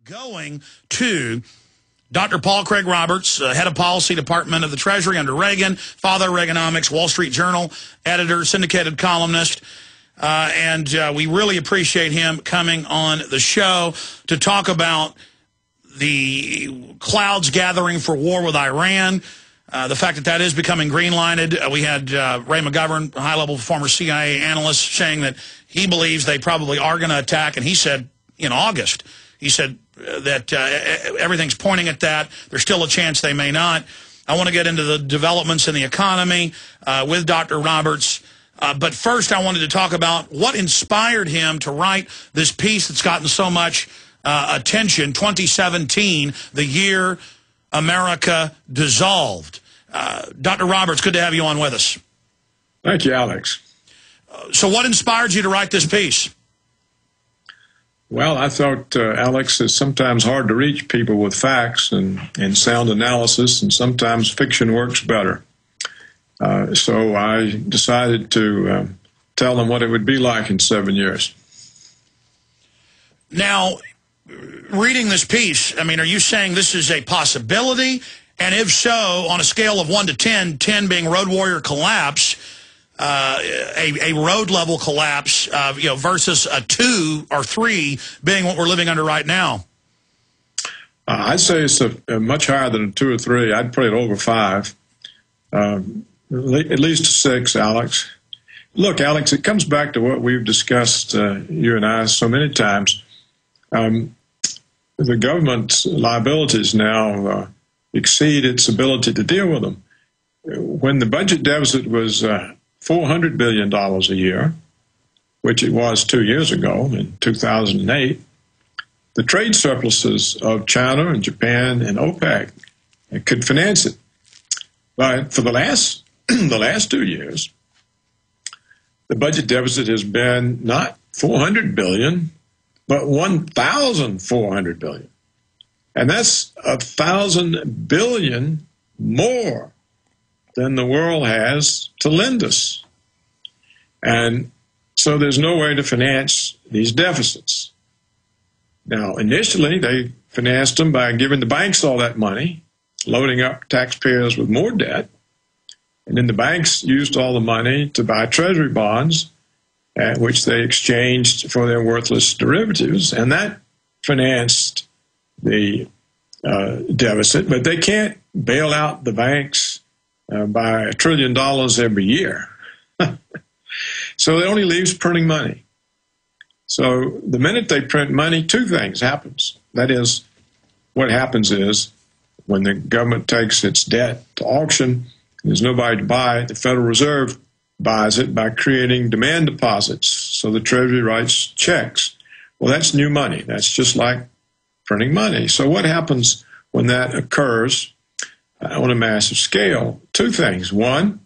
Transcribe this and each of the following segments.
going to Dr. Paul Craig Roberts, head of policy department of the Treasury under Reagan, father of Reaganomics, Wall Street Journal editor, syndicated columnist. And we really appreciate him coming on the show to talk about the clouds gathering for war with Iran, the fact that that is becoming green-lighted. We had Ray McGovern, a high-level former CIA analyst, saying that he believes they probably are going to attack. And he said in August, he said that everything's pointing at that. There's still a chance they may not. I want to get into the developments in the economy with Dr. Roberts. But first, I wanted to talk about what inspired him to write this piece that's gotten so much attention, 2017, the year America dissolved. Dr. Roberts, good to have you on with us. Thank you, Alex. So what inspired you to write this piece? Well, I thought, Alex, it's sometimes hard to reach people with facts and sound analysis, and sometimes fiction works better. So I decided to tell them what it would be like in 7 years. Now, reading this piece, I mean, are you saying this is a possibility? And if so, on a scale of 1 to 10, 10 being road warrior collapse, a road level collapse, versus a 2 or 3 being what we're living under right now? I'd say it's a much higher than a 2 or 3. I'd put it over 5. At least a 6, Alex. Look, Alex, it comes back to what we've discussed, you and I, so many times. The government's liabilities now exceed its ability to deal with them. When the budget deficit was $400 billion a year, which it was 2 years ago in 2008, the trade surpluses of China and Japan and OPEC could finance it. But for the last 2 years, the budget deficit has been not $400 billion, but 1,400 billion. And that's 1,000 billion more than the world has to lend us. And so there's no way to finance these deficits. Now, initially, they financed them by giving the banks all that money, loading up taxpayers with more debt. And then the banks used all the money to buy Treasury bonds, which they exchanged for their worthless derivatives. And that financed the deficit. But they can't bail out the banks by $1 trillion every year. So it only leaves printing money. So the minute they print money, 2 things happens. That is, what happens is when the government takes its debt to auction, there's nobody to buy it, the Federal Reserve buys it by creating demand deposits. So the Treasury writes checks. Well, that's new money. That's just like printing money. So what happens when that occurs on a massive scale? 2 things. One,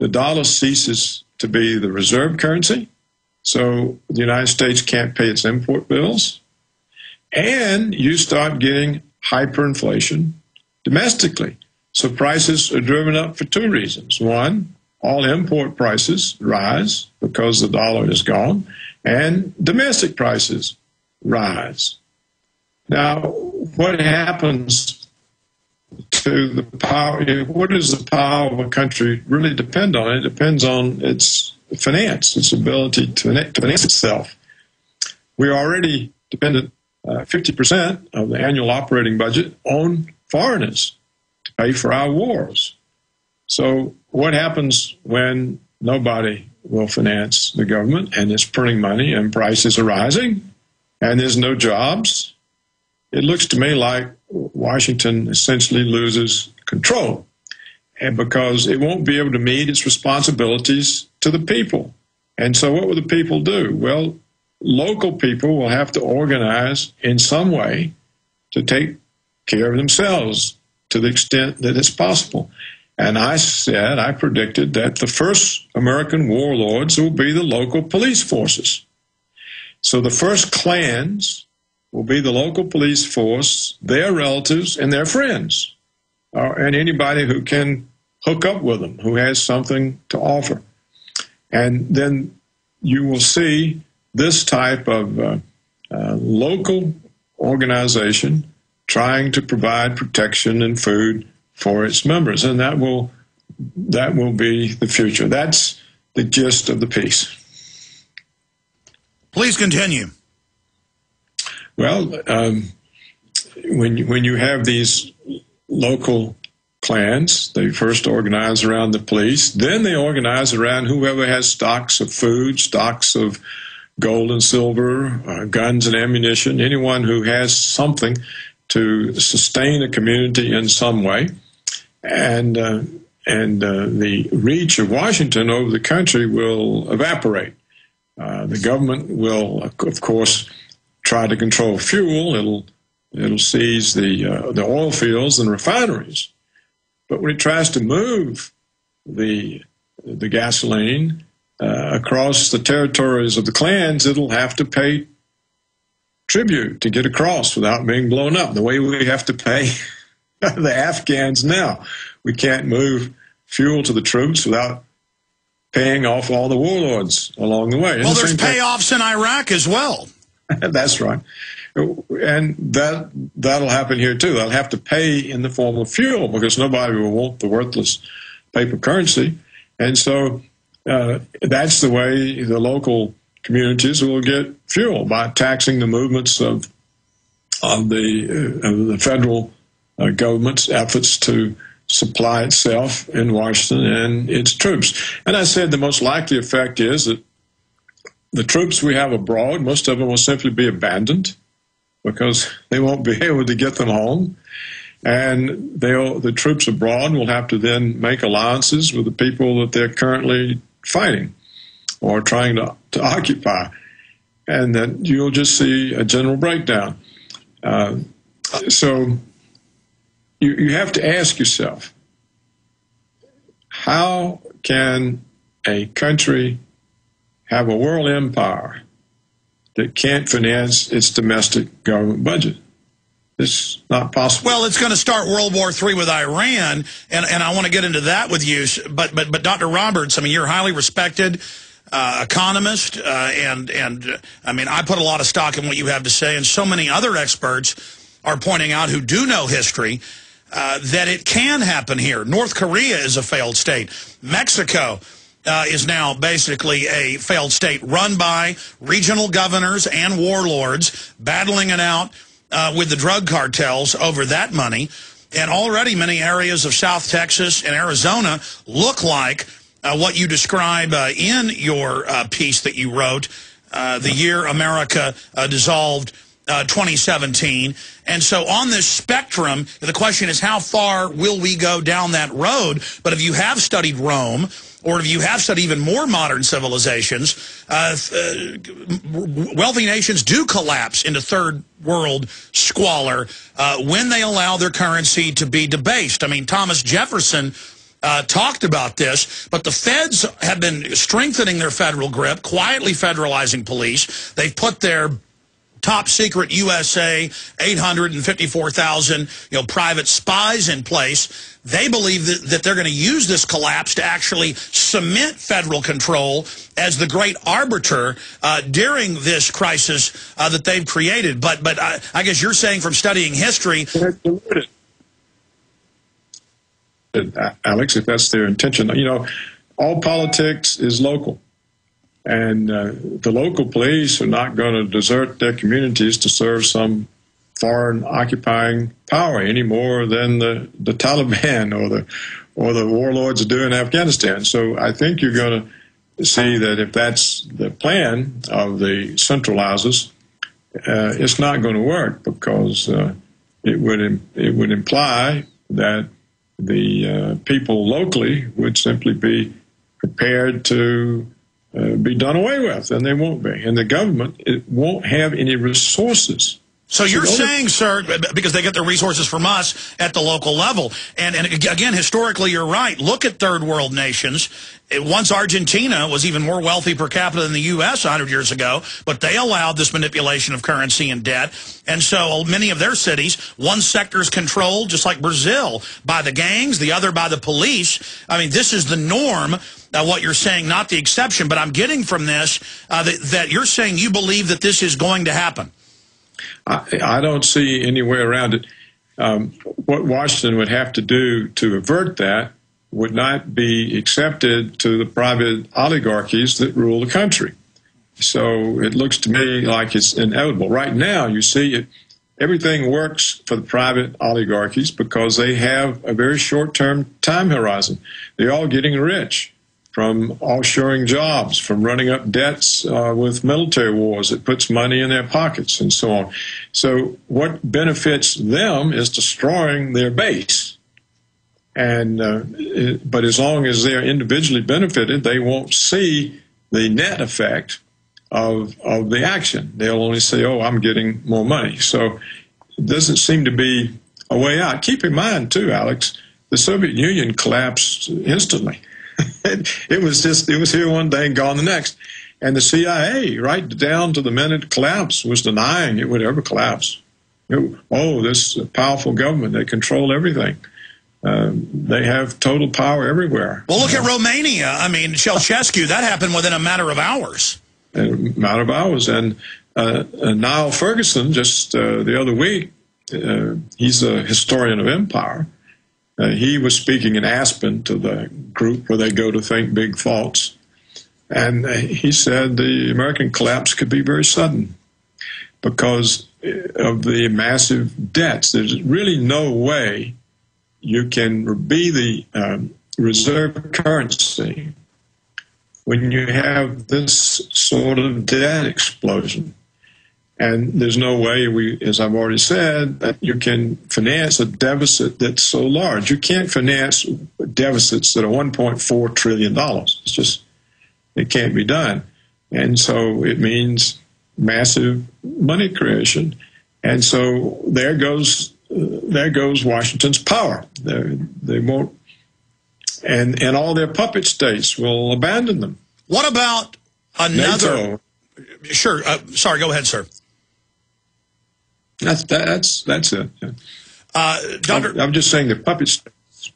the dollar ceases to be the reserve currency. So the United States can't pay its import bills. And you start getting hyperinflation domestically. So prices are driven up for 2 reasons. One, all import prices rise because the dollar is gone, and domestic prices rise. Now, what happens to the power? What does the power of a country really depend on? It depends on its finance, its ability to finance itself. We're already dependent 50% of the annual operating budget on foreigners to pay for our wars. So what happens when nobody will finance the government and it's printing money and prices are rising and there's no jobs? It looks to me like Washington essentially loses control, and because it won't be able to meet its responsibilities to the people. And so what will the people do? Well, local people will have to organize in some way to take care of themselves to the extent that it's possible. And I predicted that the first American warlords will be the local police forces. So the first clans will be the local police force, their relatives, and their friends, and anybody who can hook up with them, who has something to offer. And then you will see this type of local organization trying to provide protection and food for its members, and that will be the future. That's the gist of the piece. Please continue. Well, when you have these local clans, they first organize around the police, then they organize around whoever has stocks of food, stocks of gold and silver, guns and ammunition, anyone who has something to sustain a community in some way. And the reach of Washington over the country will evaporate. The government will, of course, try to control fuel. It'll seize the oil fields and refineries. But when it tries to move the gasoline across the territories of the clans, it'll have to pay tribute to get across without being blown up, the way we have to pay the Afghans now. We can't move fuel to the troops without paying off all the warlords along the way. Well, there's payoffs in Iraq as well. That's right. And that'll happen here, too. They'll have to pay in the form of fuel because nobody will want the worthless paper currency. And so that's the way the local communities will get fuel, by taxing the movements of the federal government's efforts to supply itself in Washington and its troops. And I said the most likely effect is that the troops we have abroad, most of them will simply be abandoned because they won't be able to get them home. And the troops abroad will have to then make alliances with the people that they're currently fighting or trying to occupy. And then you'll just see a general breakdown. So you have to ask yourself, how can a country have a world empire that can't finance its domestic government budget? It's not possible. Well, it's going to start World War III with Iran, and I want to get into that with you. But Dr. Roberts, I mean, you're a highly respected economist, and I mean, I put a lot of stock in what you have to say, and so many other experts are pointing out who do know history that it can happen here. North Korea is a failed state. Mexico is now basically a failed state run by regional governors and warlords battling it out with the drug cartels over that money. And already many areas of South Texas and Arizona look like what you describe in your piece that you wrote, The Year America Dissolved 2017. And so on this spectrum, the question is, how far will we go down that road? But if you have studied Rome, or if you have studied even more modern civilizations, wealthy nations do collapse into third world squalor when they allow their currency to be debased. I mean, Thomas Jefferson talked about this, but the feds have been strengthening their federal grip, quietly federalizing police. They've put their top secret USA 854,000 private spies in place. They believe that they're going to use this collapse to actually cement federal control as the great arbiter during this crisis that they've created. But I guess you're saying from studying history, Alex, if that's their intention, all politics is local. And the local police are not going to desert their communities to serve some foreign occupying power any more than the Taliban or the warlords do in Afghanistan. So I think you're going to see that if that's the plan of the centralizers, it's not going to work, because it would imply that the people locally would simply be prepared to be done away with, and they won't be. And the government, it won't have any resources. So you're saying, sir, because they get their resources from us at the local level. And again, historically, you're right. Look at third world nations. Once Argentina was even more wealthy per capita than the U.S. 100 years ago, but they allowed this manipulation of currency and debt. And so many of their cities, one sector is controlled, just like Brazil, by the gangs, the other by the police. I mean, this is the norm. What you're saying, not the exception. But I'm getting from this that you're saying you believe that this is going to happen. I don't see any way around it. What Washington would have to do to avert that would not be accepted to the private oligarchies that rule the country. So it looks to me like it's inevitable. Right now, you see it. Everything works for the private oligarchies because they have a very short-term time horizon. They're all getting rich from offshoring jobs, from running up debts with military wars that puts money in their pockets and so on. So what benefits them is destroying their base. And but as long as they're individually benefited, they won't see the net effect of the action. They'll only say, oh, I'm getting more money. So it doesn't seem to be a way out. Keep in mind, too, Alex, the Soviet Union collapsed instantly. It was here one day and gone the next. And the CIA, right down to the minute it collapsed, was denying it would ever collapse. This powerful government, they control everything. They have total power everywhere. Well, look at Romania. I mean, Ceausescu, that happened within a matter of hours. And Niall Ferguson, just the other week, he's a historian of empire. He was speaking in Aspen to the group where they go to think big thoughts. And he said the American collapse could be very sudden because of the massive debts. There's really no way you can be the reserve currency when you have this sort of debt explosion. And there's no way, as I've already said, that you can finance a deficit that's so large. You can't finance deficits that are $1.4 trillion. It's just, it can't be done. And so it means massive money creation. And so there goes Washington's power. They won't, and all their puppet states will abandon them. What about another? NATO. Sure. Sorry. Go ahead, sir. That's it. Yeah. Doctor, I'm just saying the puppet states.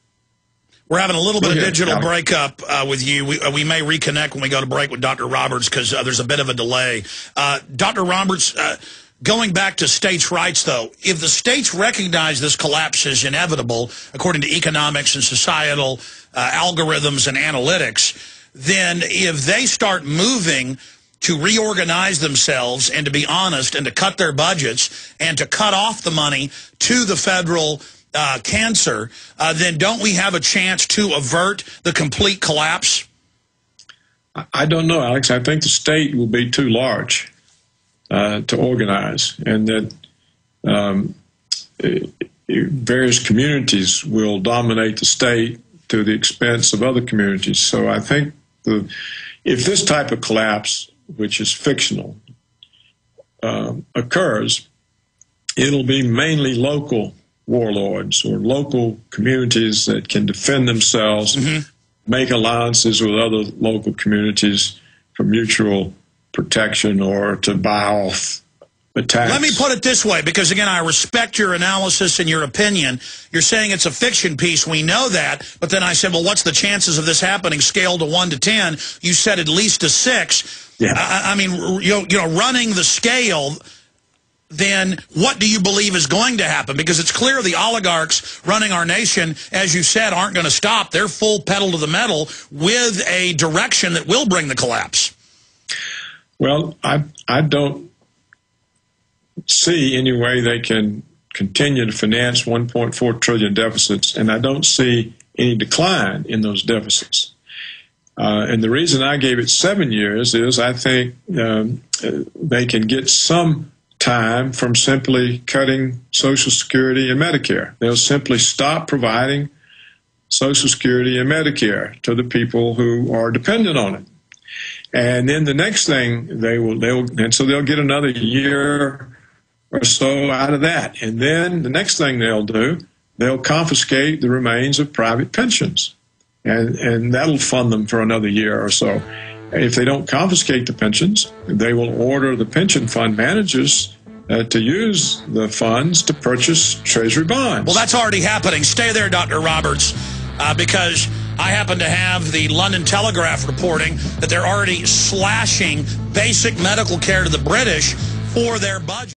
We're having a little bit of digital breakup with you. We may reconnect when we go to break with Dr. Roberts because there's a bit of a delay. Dr. Roberts. Going back to states' rights, though, if the states recognize this collapse is inevitable, according to economics and societal algorithms and analytics, then if they start moving to reorganize themselves and to be honest and to cut their budgets and to cut off the money to the federal cancer, then don't we have a chance to avert the complete collapse? I don't know, Alex. I think the state will be too large to organize, and that various communities will dominate the state to the expense of other communities. So I think if this type of collapse, which is fictional, occurs, it'll be mainly local warlords or local communities that can defend themselves, make alliances with other local communities for mutual protection or to buy off attacks. Let me put it this way, because, again, I respect your analysis and your opinion. You're saying it's a fiction piece. We know that. But then I said, well, what's the chances of this happening? Scale to 1 to 10. You said at least a 6. Yeah. I mean, you know, running the scale, then what do you believe is going to happen? Because it's clear the oligarchs running our nation, as you said, aren't going to stop. They're full pedal to the metal with a direction that will bring the collapse. Well, I don't see any way they can continue to finance 1.4 trillion deficits, and I don't see any decline in those deficits. And the reason I gave it 7 years is I think they can get some time from simply cutting Social Security and Medicare. They'll simply stop providing Social Security and Medicare to the people who are dependent on it. And then the next thing so they'll get another year or so out of that. And then the next thing they'll do, they'll confiscate the remains of private pensions. And that'll fund them for another year or so. If they don't confiscate the pensions, they will order the pension fund managers to use the funds to purchase Treasury bonds. Well, that's already happening. Stay there, Dr. Roberts, because I happen to have the London Telegraph reporting that they're already slashing basic medical care to the British for their budget.